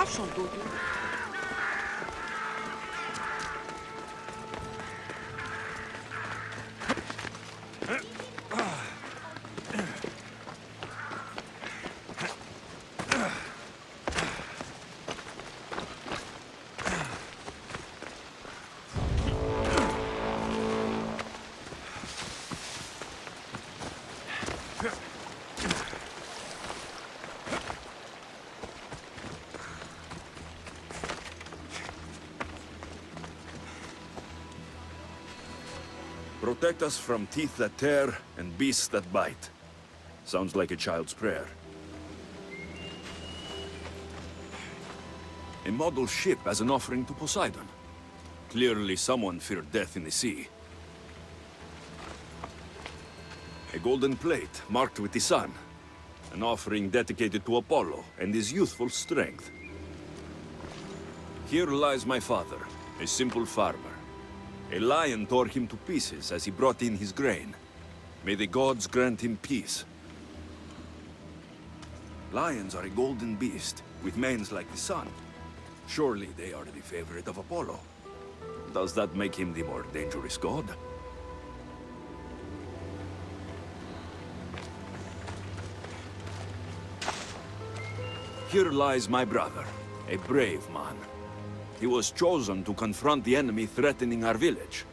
Russian, do you? Protect us from teeth that tear and beasts that bite. Sounds like a child's prayer. A model ship as an offering to Poseidon. Clearly someone feared death in the sea. A golden plate marked with the sun. An offering dedicated to Apollo and his youthful strength. Here lies my father, a simple farmer. A lion tore him to pieces as he brought in his grain. May the gods grant him peace. Lions are a golden beast, with manes like the sun. Surely they are the favorite of Apollo. Does that make him the more dangerous god? Here lies my brother, a brave man. He was chosen to confront the enemy threatening our village.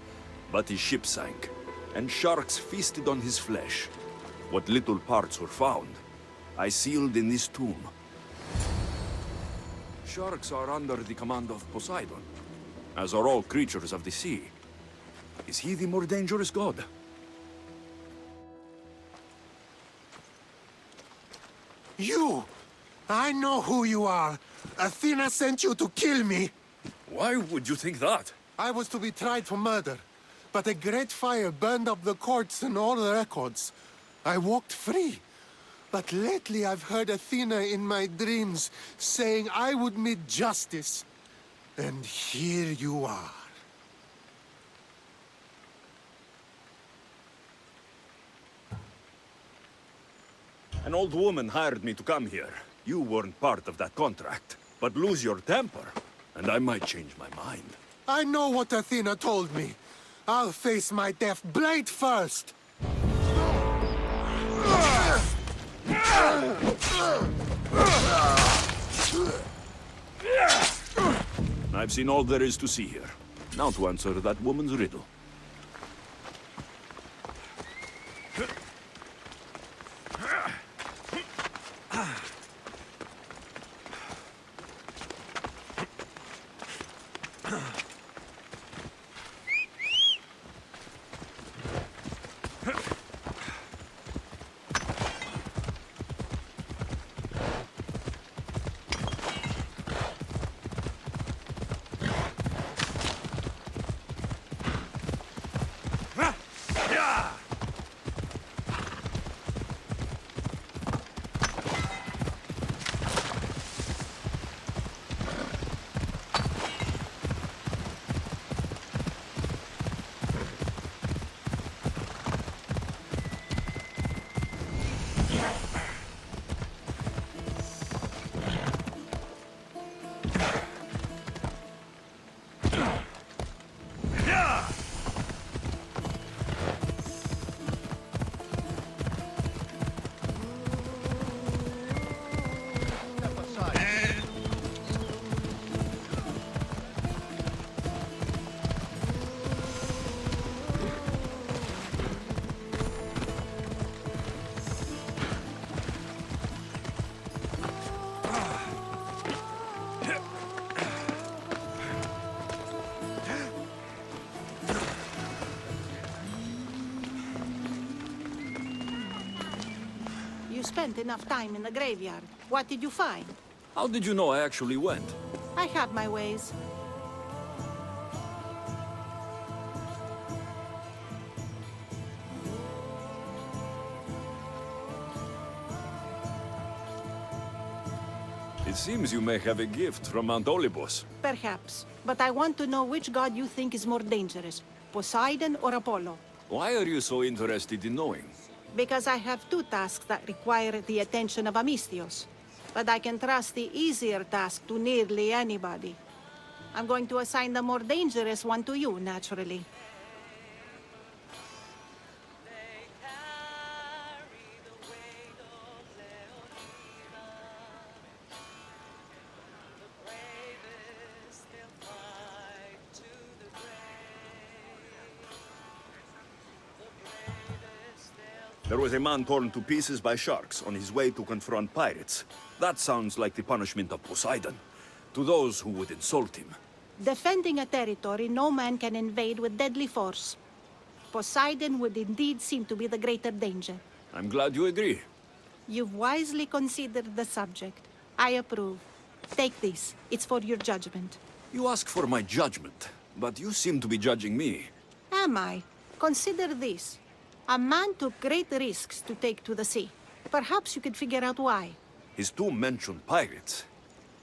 But his ship sank, and sharks feasted on his flesh. What little parts were found, I sealed in this tomb. Sharks are under the command of Poseidon, as are all creatures of the sea. Is he the more dangerous god? You! I know who you are. Athena sent you to kill me. Why would you think that? I was to be tried for murder, but a great fire burned up the courts and all the records. I walked free. But lately I've heard Athena in my dreams saying I would meet justice. And here you are. An old woman hired me to come here. You weren't part of that contract. But lose your temper, and I might change my mind. I know what Athena told me. I'll face my death blade first. I've seen all there is to see here. Now to answer that woman's riddle. You spent enough time in the graveyard. What did you find? How did you know I actually went? I had my ways. It seems you may have a gift from Mount Olympus. Perhaps. But I want to know which god you think is more dangerous, Poseidon or Apollo. Why are you so interested in knowing? Because I have two tasks that require the attention of Amistios. But I can trust the easier task to nearly anybody. I'm going to assign the more dangerous one to you, naturally. There was a man torn to pieces by sharks on his way to confront pirates. That sounds like the punishment of Poseidon, to those who would insult him. Defending a territory no man can invade with deadly force. Poseidon would indeed seem to be the greater danger. I'm glad you agree. You've wisely considered the subject. I approve. Take this. It's for your judgment. You ask for my judgment, but you seem to be judging me. Am I? Consider this. A man took great risks to take to the sea. Perhaps you could figure out why. His tomb mentioned pirates.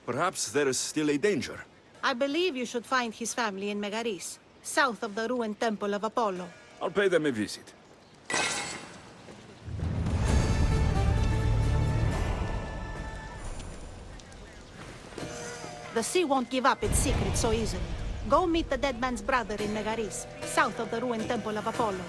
Perhaps there is still a danger. I believe you should find his family in Megaris, south of the ruined temple of Apollo. I'll pay them a visit. The sea won't give up its secret so easily. Go meet the dead man's brother in Megaris, south of the ruined temple of Apollo.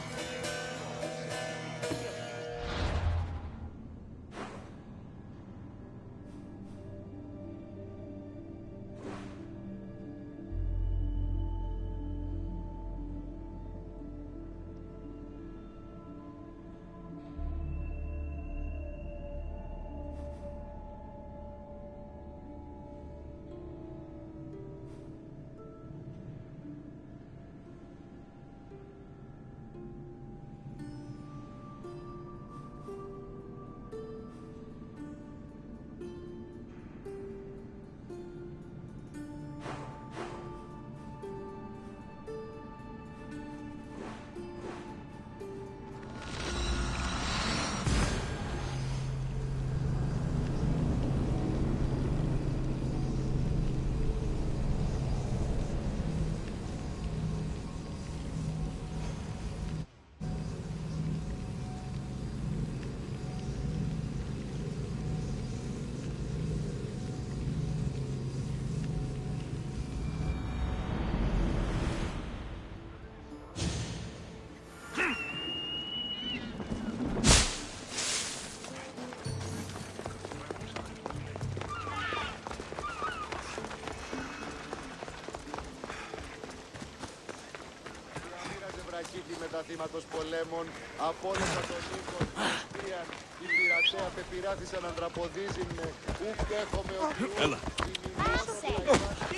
Με τα θύματος πολέμων, απόλυτα τον οίκο Χριστίαν, οι πειρατέα πεπειράθησαν αντραποδίζειν, ουκ δέχομαι ότι Έλα.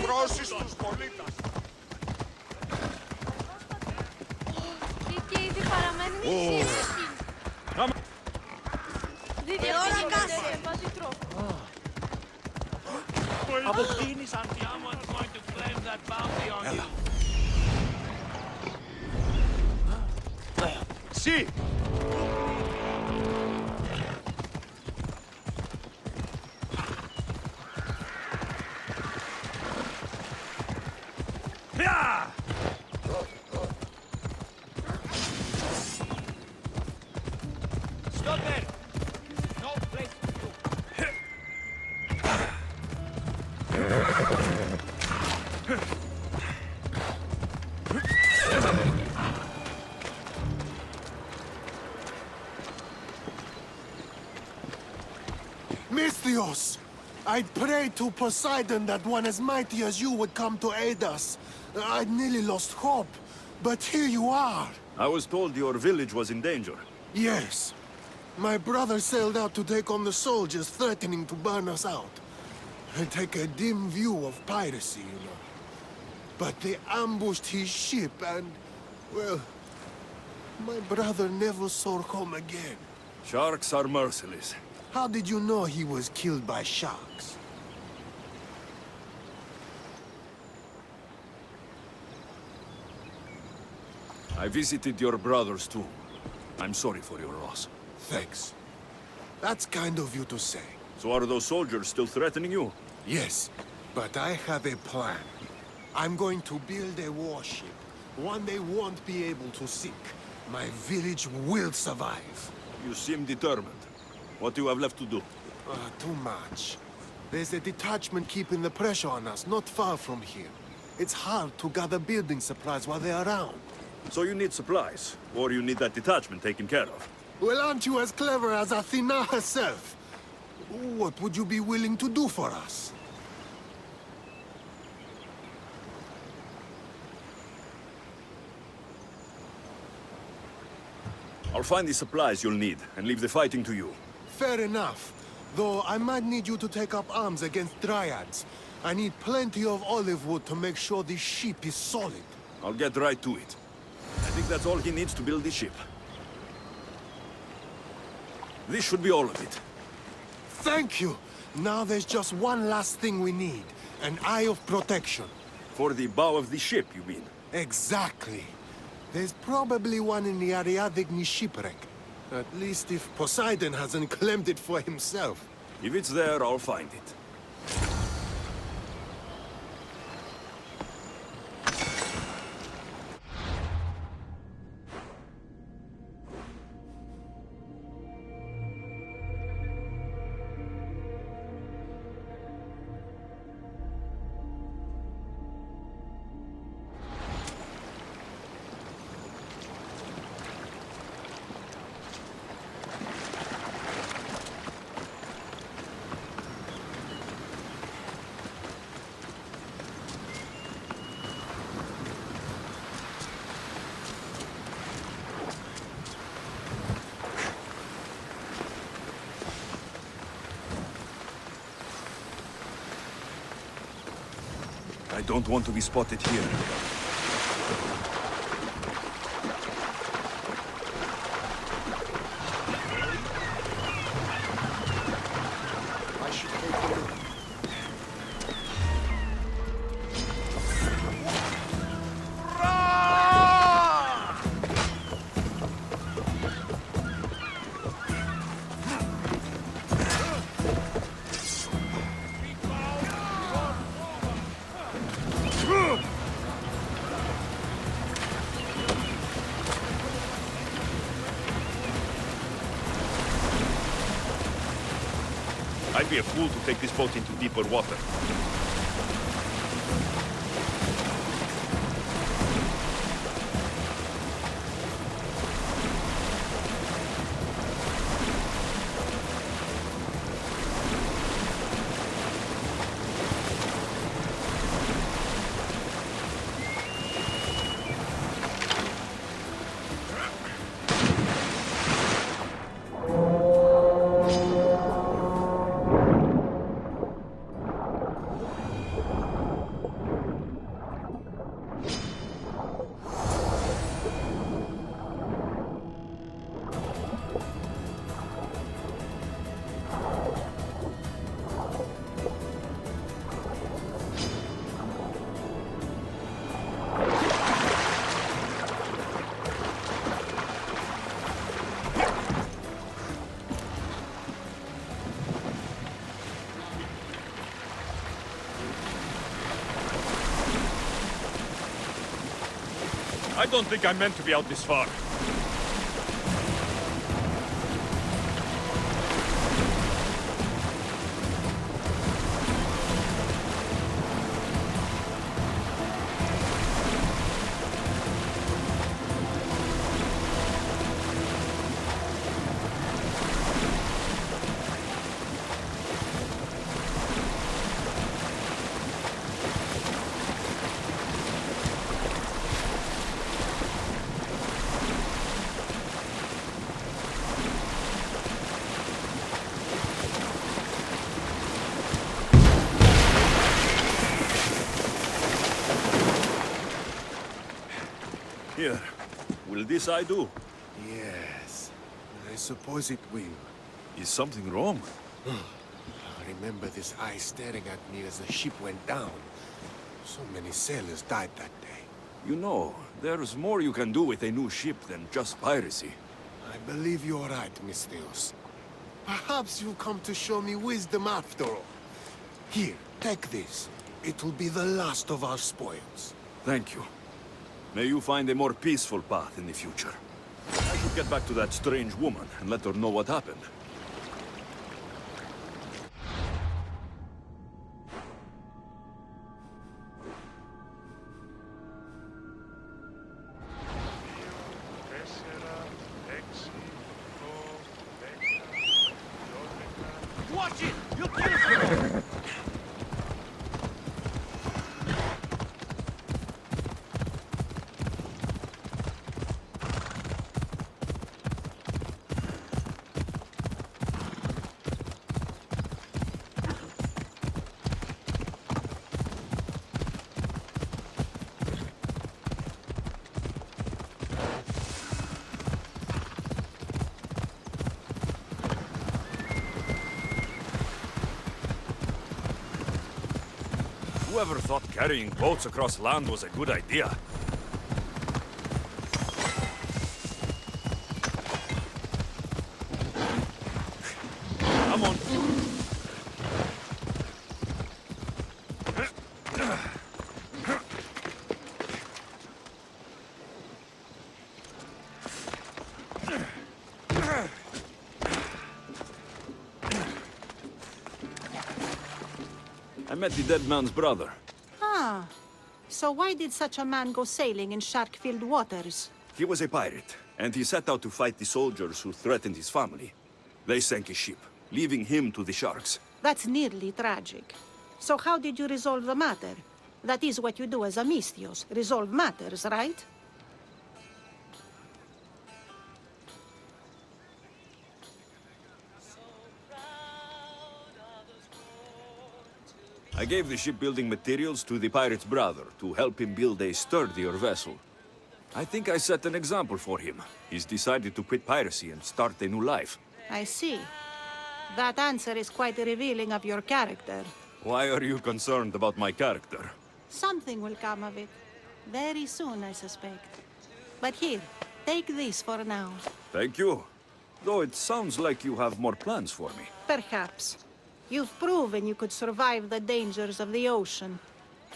Πρόσις τους πολίτας. Και ήδη παραμένουν οι σύμμετοι. Όλα κάσε. Βάζει τρόπο. Αποκτήνησαν τι άμα going to claim that bounty on you. Σι! Stop there! No place for you. Misthios! I'd prayed to Poseidon that one as mighty as you would come to aid us. I'd nearly lost hope, but here you are. I was told your village was in danger. Yes. My brother sailed out to take on the soldiers threatening to burn us out. And take a dim view of piracy, you know. But they ambushed his ship and, well, my brother never saw home again. Sharks are merciless. How did you know he was killed by sharks? I visited your brother's tomb. I'm sorry for your loss. Thanks. That's kind of you to say. So are those soldiers still threatening you? Yes, but I have a plan. I'm going to build a warship, one they won't be able to sink. My village will survive. You seem determined. What do you have left to do? Too much. There's a detachment keeping the pressure on us, not far from here. It's hard to gather building supplies while they're around. So you need supplies, or you need that detachment taken care of. Well, aren't you as clever as Athena herself? What would you be willing to do for us? I'll find the supplies you'll need, and leave the fighting to you. Fair enough. Though I might need you to take up arms against Dryads. I need plenty of olive wood to make sure the ship is solid. I'll get right to it. I think that's all he needs to build the ship. This should be all of it. Thank you! Now there's just one last thing we need. An eye of protection. For the bow of the ship, you mean? Exactly. There's probably one in the Ariadne shipwreck. At least if Poseidon hasn't claimed it for himself. If it's there, I'll find it. I don't want to be spotted here. I should take a look. I'd be a fool to take this boat into deeper water. I don't think I'm meant to be out this far. Here, will this I do? Yes, I suppose it will. Is something wrong? I remember this eye staring at me as the ship went down. So many sailors died that day. You know, there's more you can do with a new ship than just piracy. I believe you're right, Misthios. Perhaps you've come to show me wisdom after all. Here, take this. It will be the last of our spoils. Thank you. May you find a more peaceful path in the future. I should get back to that strange woman and let her know what happened. Watch it! You'll kill someone! Whoever thought carrying boats across land was a good idea? Come on. I met the dead man's brother. Ah, so why did such a man go sailing in shark-filled waters? He was a pirate, and he set out to fight the soldiers who threatened his family. They sank his ship, leaving him to the sharks. That's nearly tragic. So how did you resolve the matter? That is what you do as a Misthios, resolve matters, right? I gave the shipbuilding materials to the pirate's brother to help him build a sturdier vessel. I think I set an example for him. He's decided to quit piracy and start a new life. I see. That answer is quite revealing of your character. Why are you concerned about my character? Something will come of it. Very soon, I suspect. But here, take this for now. Thank you. Though it sounds like you have more plans for me. Perhaps. You've proven you could survive the dangers of the ocean.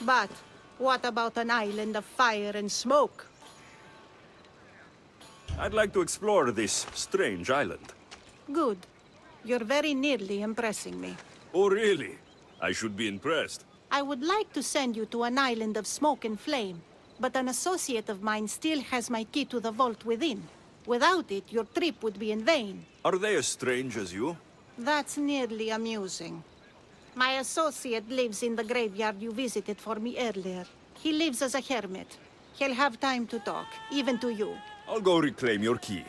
But what about an island of fire and smoke? I'd like to explore this strange island. Good. You're very nearly impressing me. Oh, really? I should be impressed. I would like to send you to an island of smoke and flame, but an associate of mine still has my key to the vault within. Without it, your trip would be in vain. Are they as strange as you? That's nearly amusing. My associate lives in the graveyard you visited for me earlier. He lives as a hermit. He'll have time to talk, even to you. I'll go reclaim your key.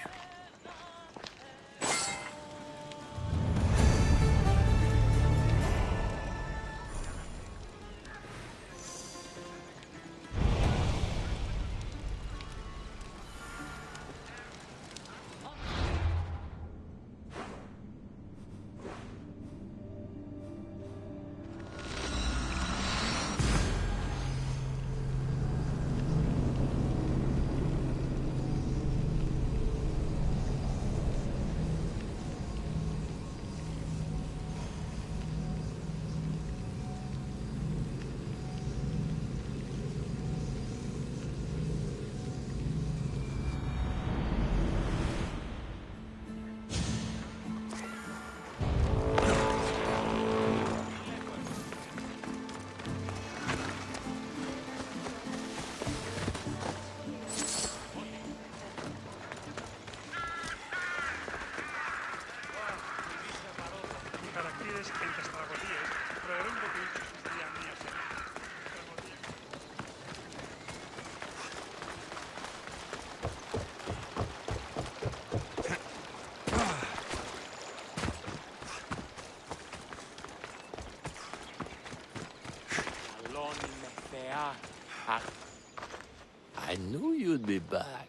I knew you'd be back.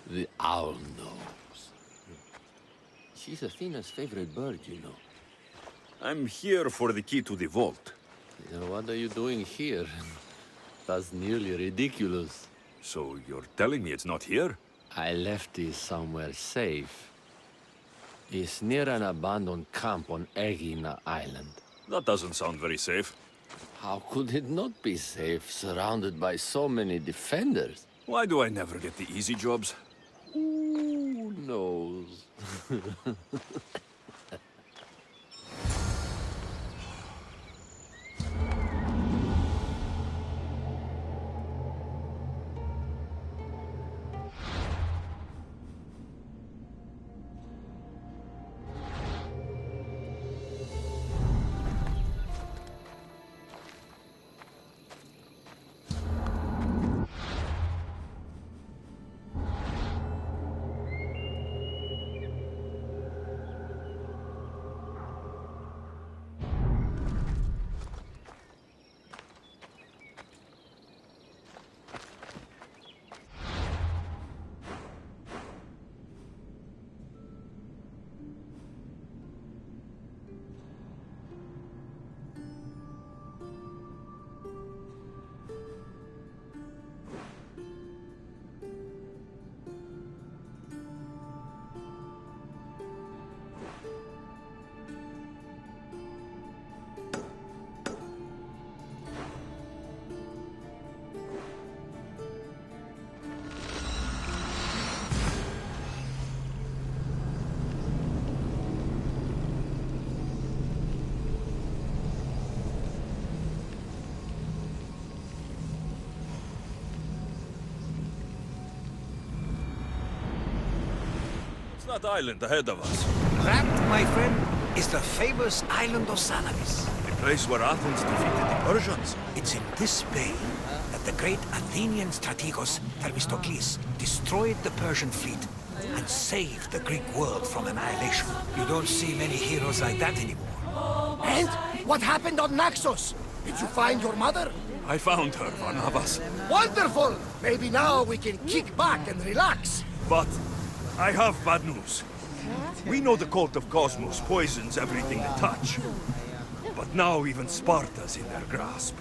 The owl knows. She's Athena's favorite bird, you know. I'm here for the key to the vault. What are you doing here? That's nearly ridiculous. So you're telling me it's not here? I left it somewhere safe. It's near an abandoned camp on Egina Island. That doesn't sound very safe. How could it not be safe, surrounded by so many defenders? Why do I never get the easy jobs? Who knows? What's that island ahead of us? That, my friend, is the famous island of Salamis. The place where Athens defeated the Persians. It's in this bay that the great Athenian strategos Themistocles destroyed the Persian fleet and saved the Greek world from annihilation. You don't see many heroes like that anymore. And what happened on Naxos? Did you find your mother? I found her, Barnabas. Wonderful! Maybe now we can kick back and relax. But I have bad news. We know the cult of Cosmos poisons everything they touch. But now even Sparta's in their grasp.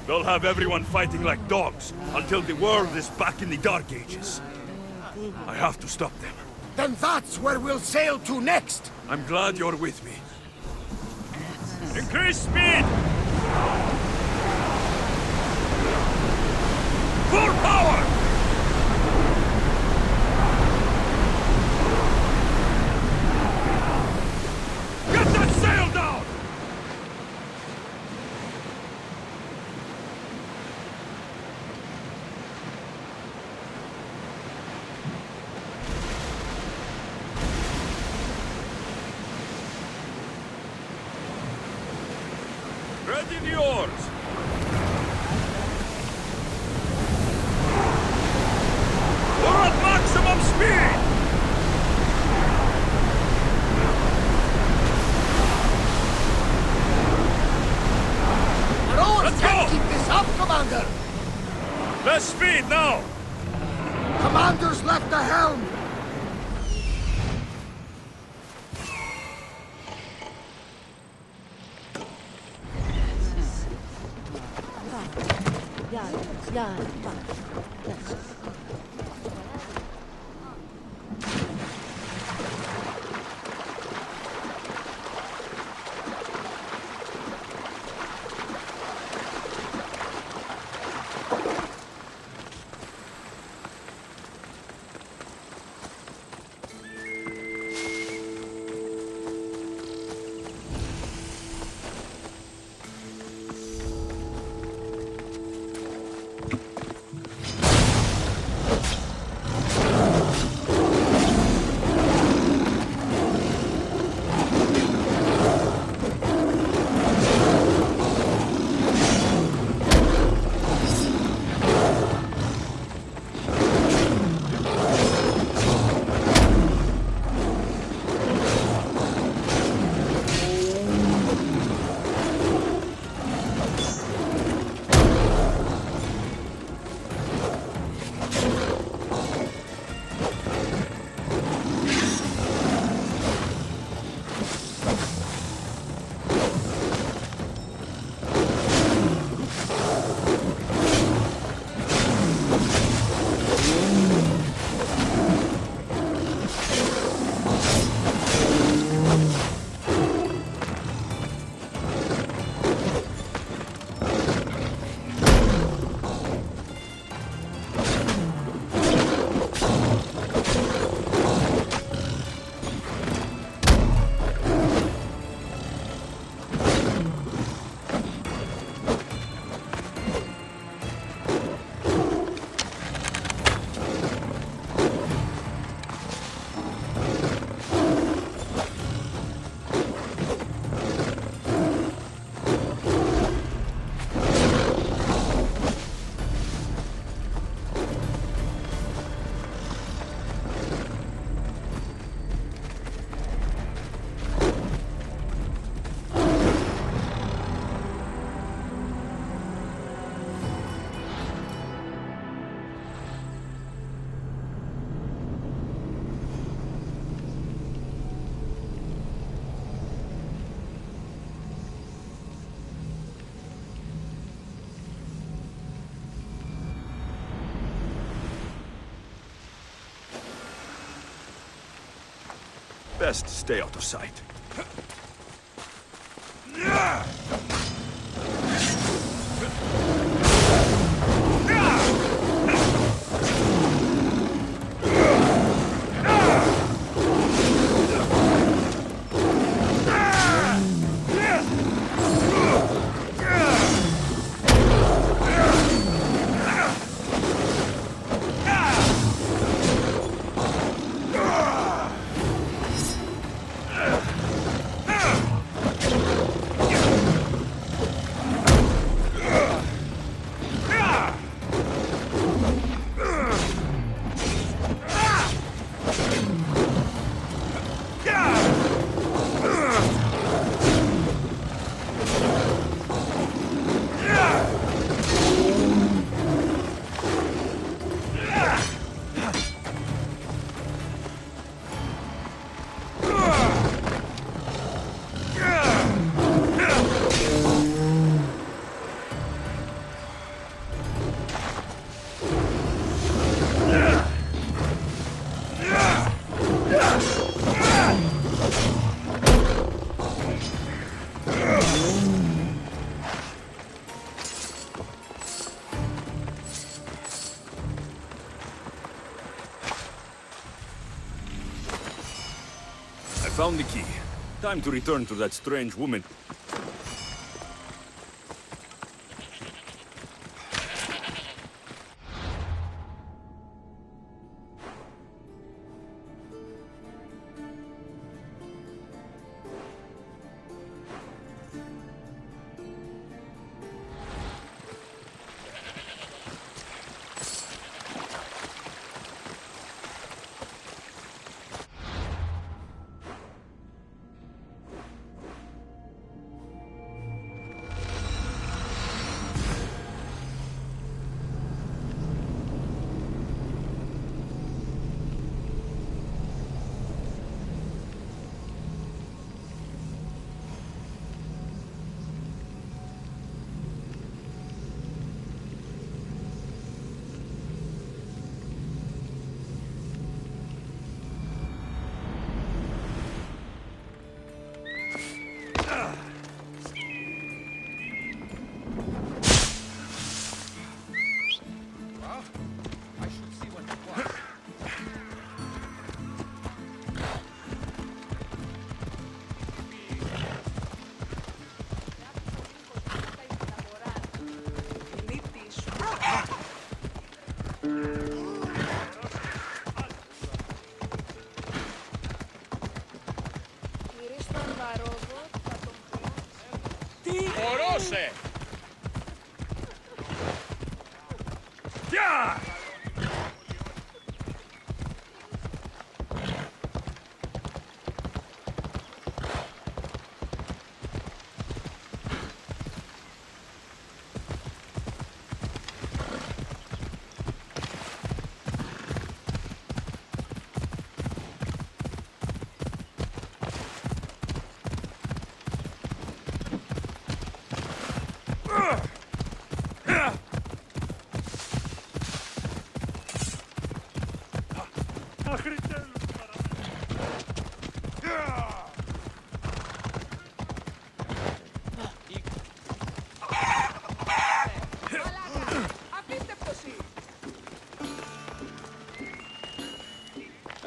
They'll have everyone fighting like dogs until the world is back in the Dark Ages. I have to stop them. Then that's where we'll sail to next! I'm glad you're with me. Increase speed! Full power! Get that sail down! Ready the oars! We're at maximum speed! Our oars Let's can't go! keep this up, Commander! Less speed now! Commander's left the helm! Best stay out of sight. found the key. Time to return to that strange woman. Ορώσε! Γεια!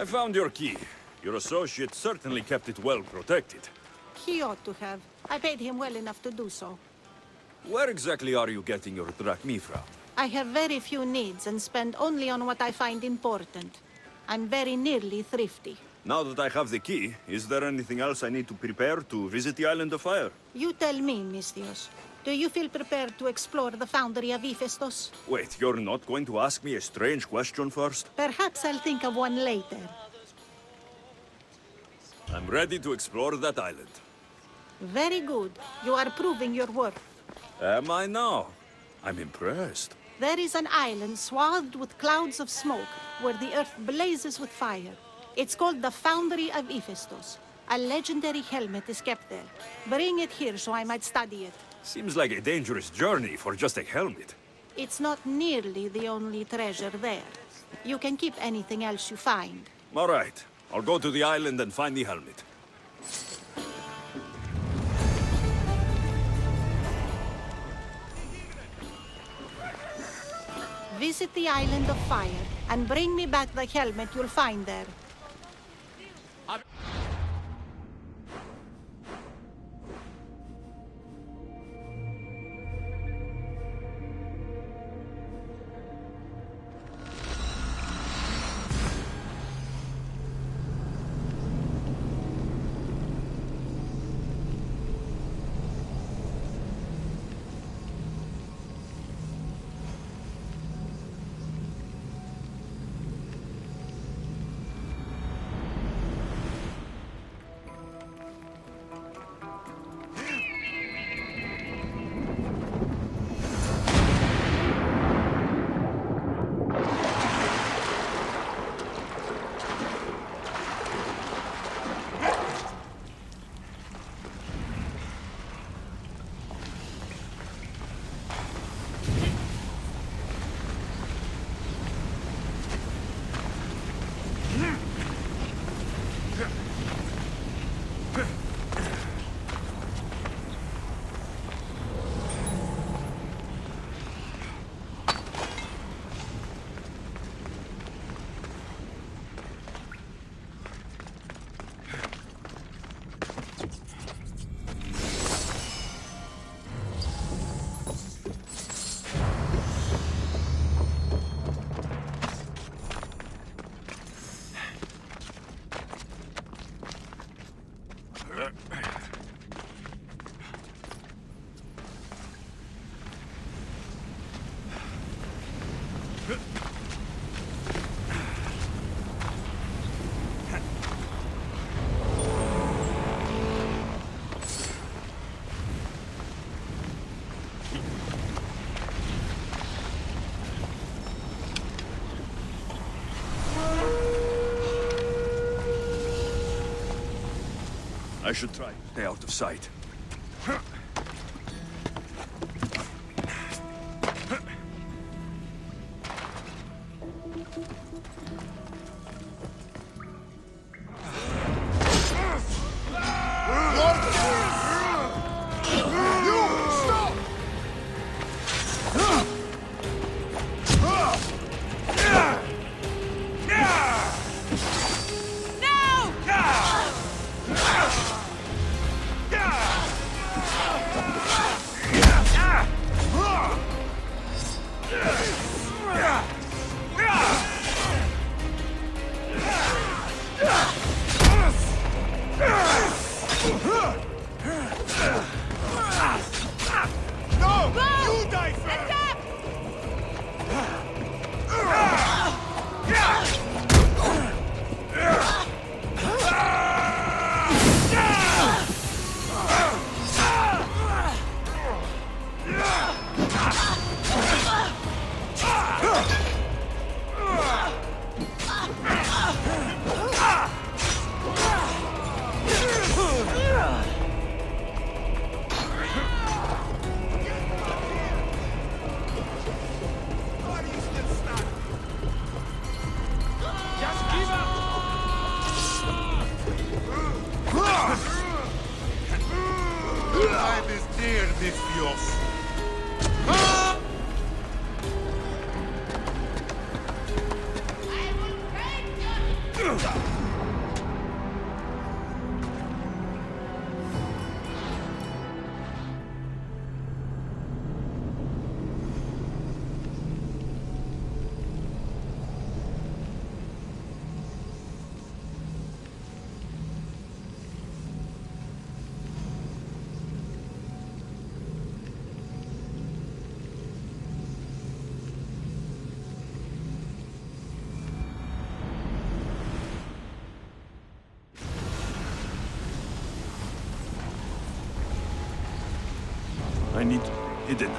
I found your key. Your associate certainly kept it well protected. He ought to have. I paid him well enough to do so. Where exactly are you getting your drachmi from? I have very few needs and spend only on what I find important. I'm very nearly thrifty. Now that I have the key, is there anything else I need to prepare to visit the Island of Fire? You tell me, Misthios. Do you feel prepared to explore the foundry of Hephaestus? Wait, you're not going to ask me a strange question first? Perhaps I'll think of one later. I'm ready to explore that island. Very good. You are proving your worth. Am I now? I'm impressed. There is an island swathed with clouds of smoke, where the earth blazes with fire. It's called the Foundry of Hephaestus. A legendary helmet is kept there. Bring it here so I might study it. Seems like a dangerous journey for just a helmet. It's not nearly the only treasure there. You can keep anything else you find. All right. I'll go to the island and find the helmet. Visit the Island of Fire and bring me back the helmet you'll find there. I should try to stay out of sight. Time is near, Misthios. I need hidden.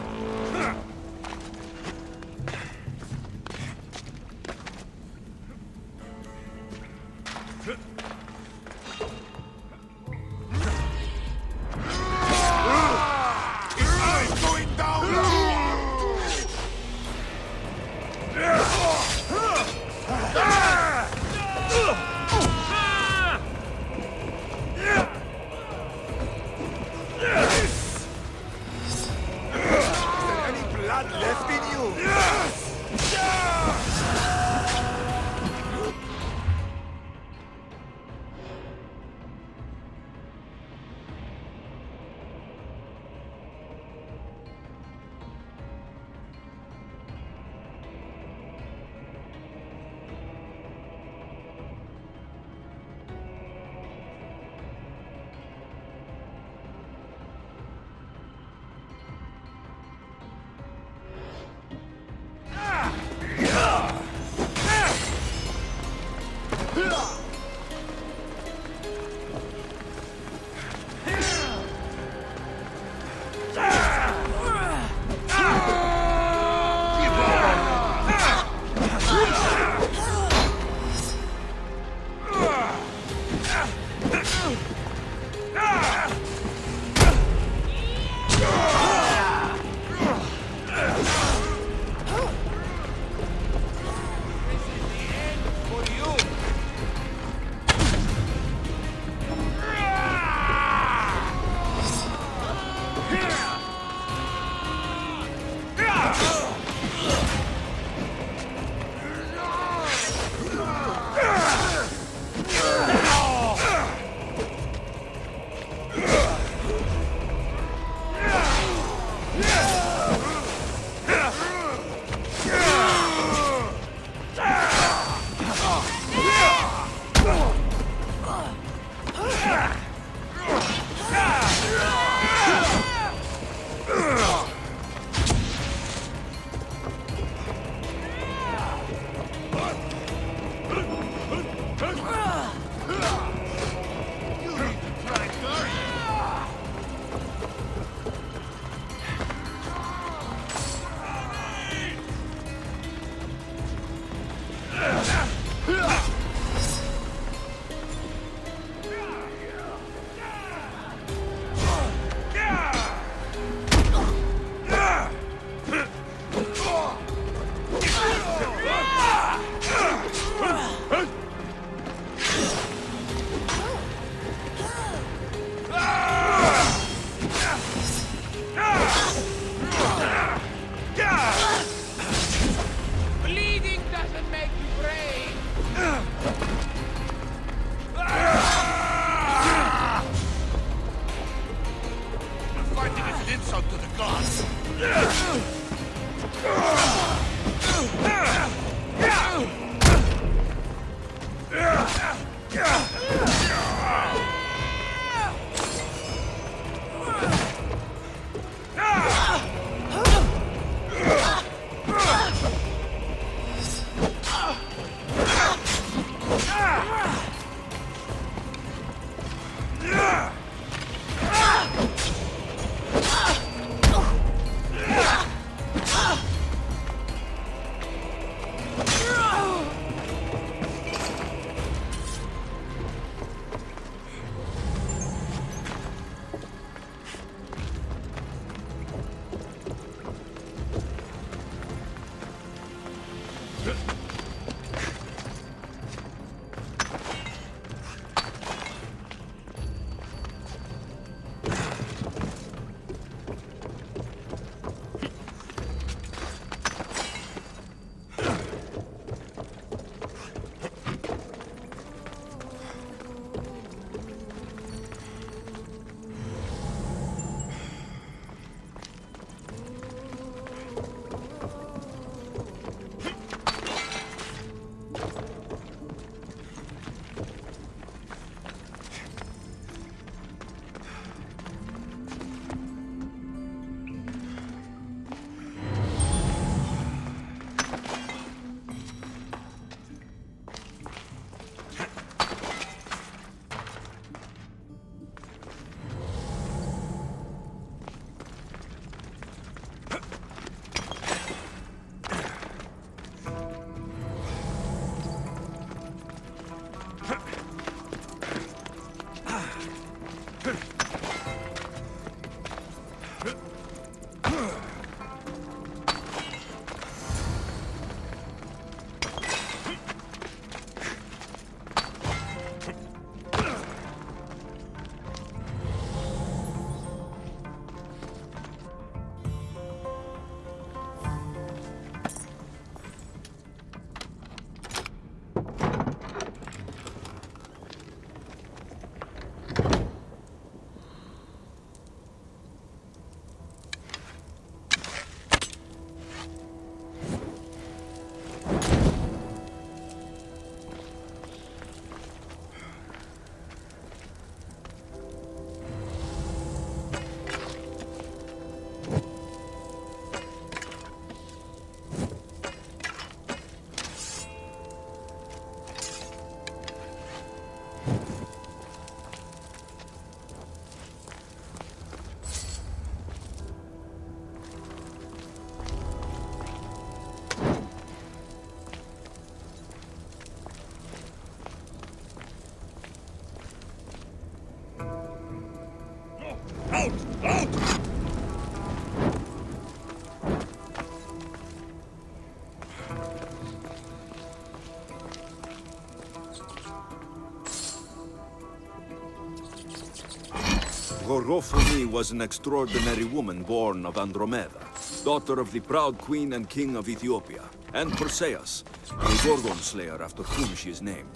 Gorgophone was an extraordinary woman born of Andromeda, daughter of the proud queen and king of Ethiopia, and Perseus, the Gorgon slayer after whom she is named.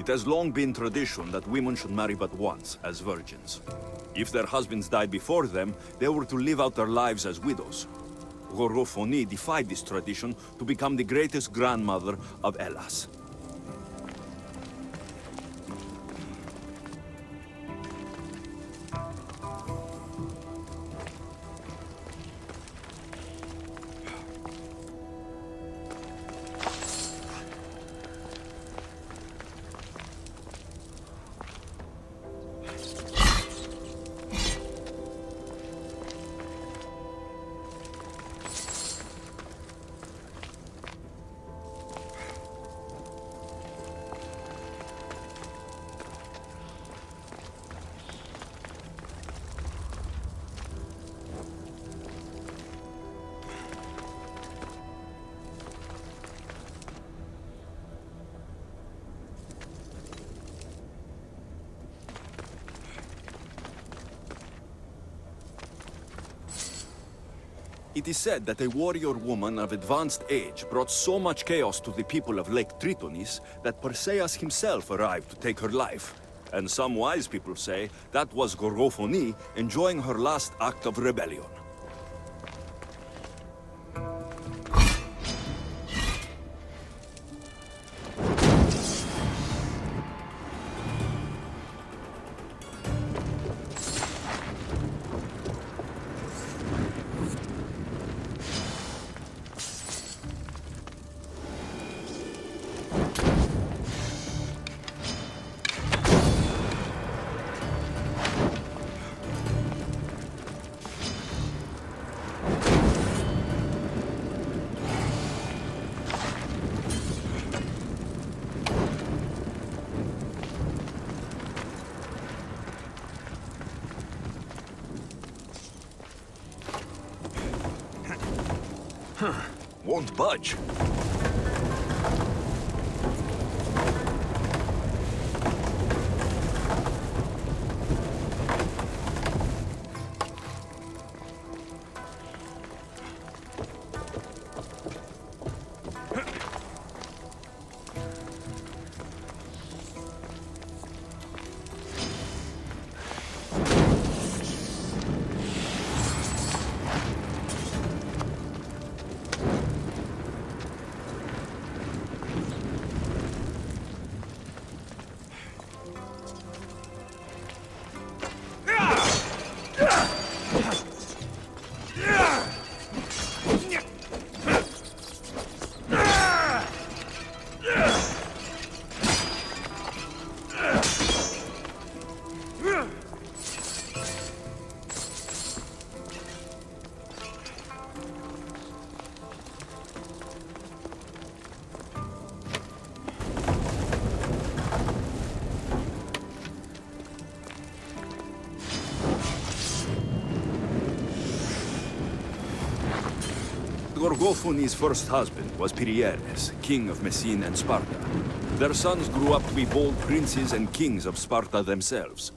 It has long been tradition that women should marry but once, as virgins. If their husbands died before them, they were to live out their lives as widows. Gorgophone defied this tradition to become the greatest grandmother of Hellas. It is said that a warrior woman of advanced age brought so much chaos to the people of Lake Tritonis that Perseus himself arrived to take her life. And some wise people say that was Gorgophone enjoying her last act of rebellion. Won't budge. Gorgophone's first husband was Pirieres, king of Messene and Sparta. Their sons grew up to be bold princes and kings of Sparta themselves.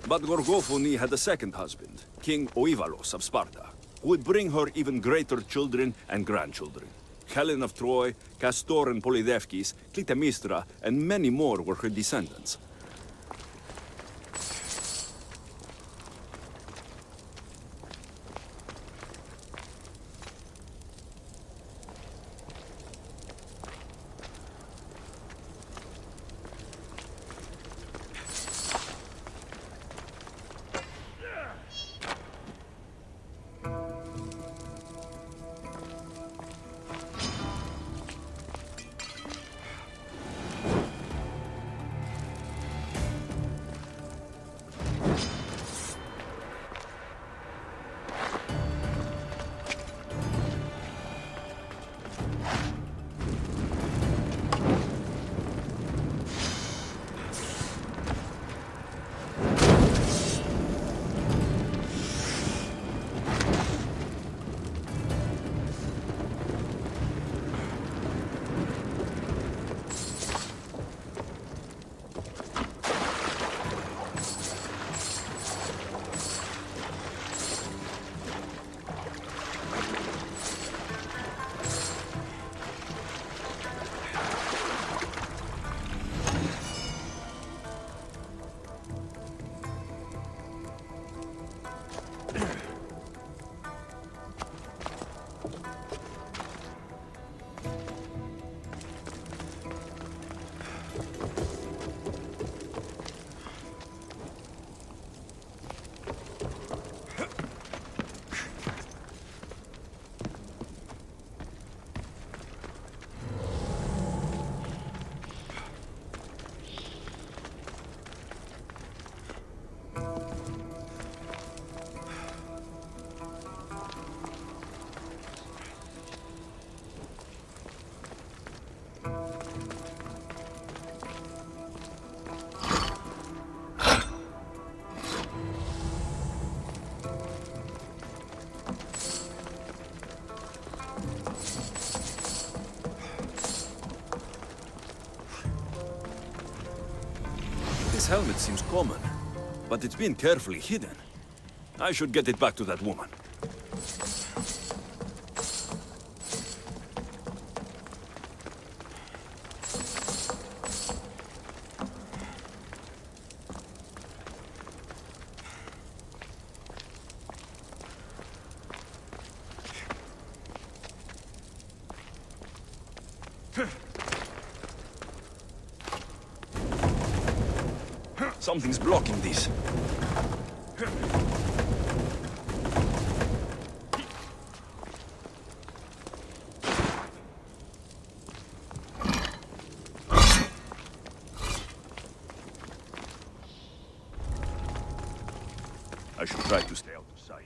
But Gorgophone had a second husband, King Oivalos of Sparta, who would bring her even greater children and grandchildren. Helen of Troy, Castor and Polydevkis, Clytemnestra, and many more were her descendants. This helmet seems common, but it's been carefully hidden. I should get it back to that woman. Something's blocking this. I should try to stay out of sight.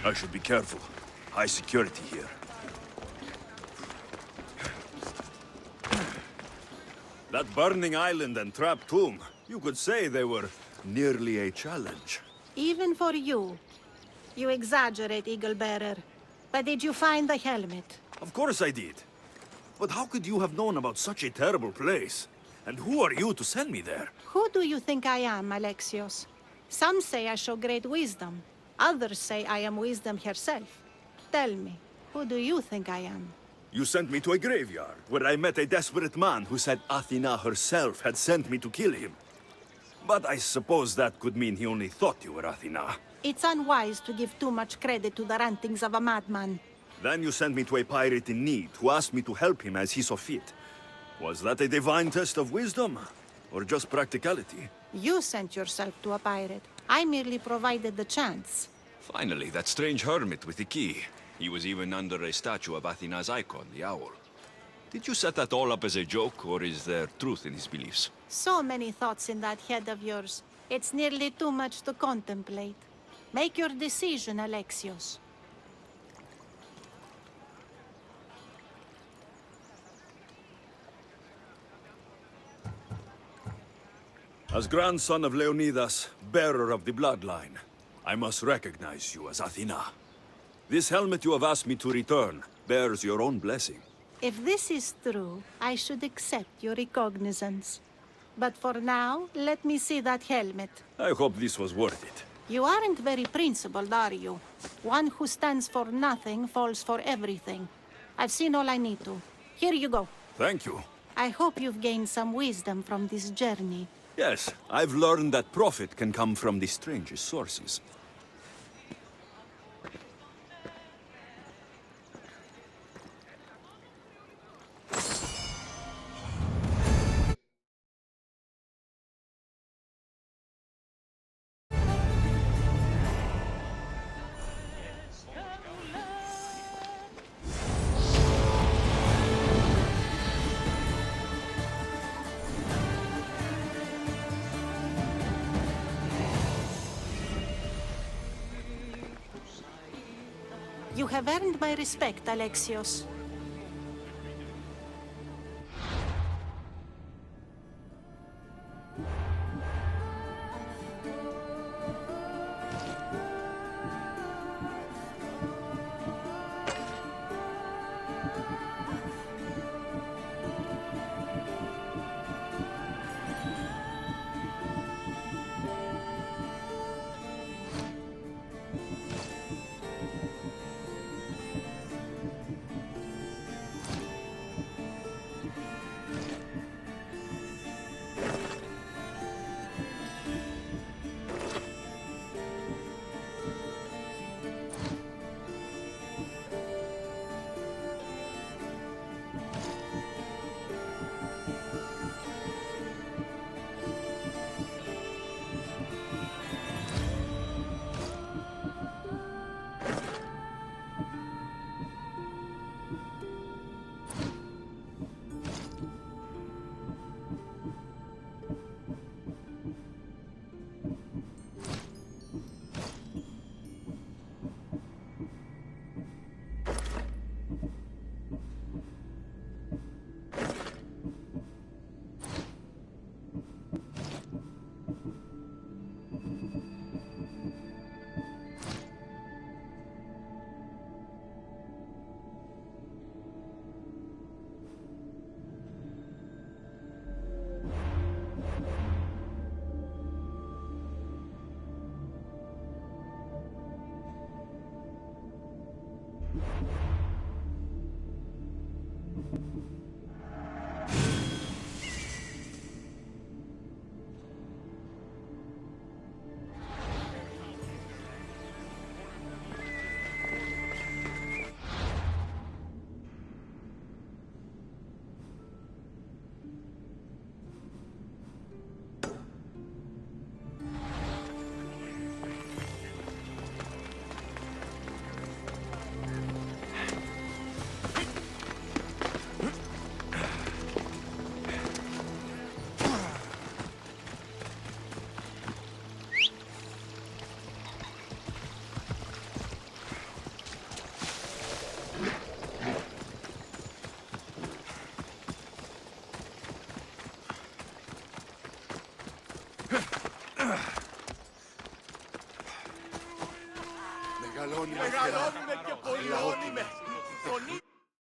I should be careful. High security here. That burning island and trapped tomb, you could say they were nearly a challenge. Even for you. You exaggerate, Eagle Bearer. But did you find the helmet? Of course I did. But how could you have known about such a terrible place? And who are you to send me there? Who do you think I am, Alexios? Some say I show great wisdom. Others say I am wisdom herself. Tell me, who do you think I am? You sent me to a graveyard, where I met a desperate man who said Athena herself had sent me to kill him. But I suppose that could mean he only thought you were Athena. It's unwise to give too much credit to the rantings of a madman. Then you sent me to a pirate in need, who asked me to help him as he saw fit. Was that a divine test of wisdom? Or just practicality? You sent yourself to a pirate. I merely provided the chance. Finally, that strange hermit with the key. He was even under a statue of Athena's icon, the owl. Did you set that all up as a joke, or is there truth in his beliefs? So many thoughts in that head of yours. It's nearly too much to contemplate. Make your decision, Alexios. As grandson of Leonidas, bearer of the bloodline, I must recognize you as Athena. This helmet you have asked me to return bears your own blessing. If this is true, I should accept your recognizance. But for now, let me see that helmet. I hope this was worth it. You aren't very principled, are you? One who stands for nothing falls for everything. I've seen all I need to. Here you go. Thank you. I hope you've gained some wisdom from this journey. Yes, I've learned that profit can come from the strangest sources. You have earned my respect, Alexios. Μεγαλώνουμε και πολύ.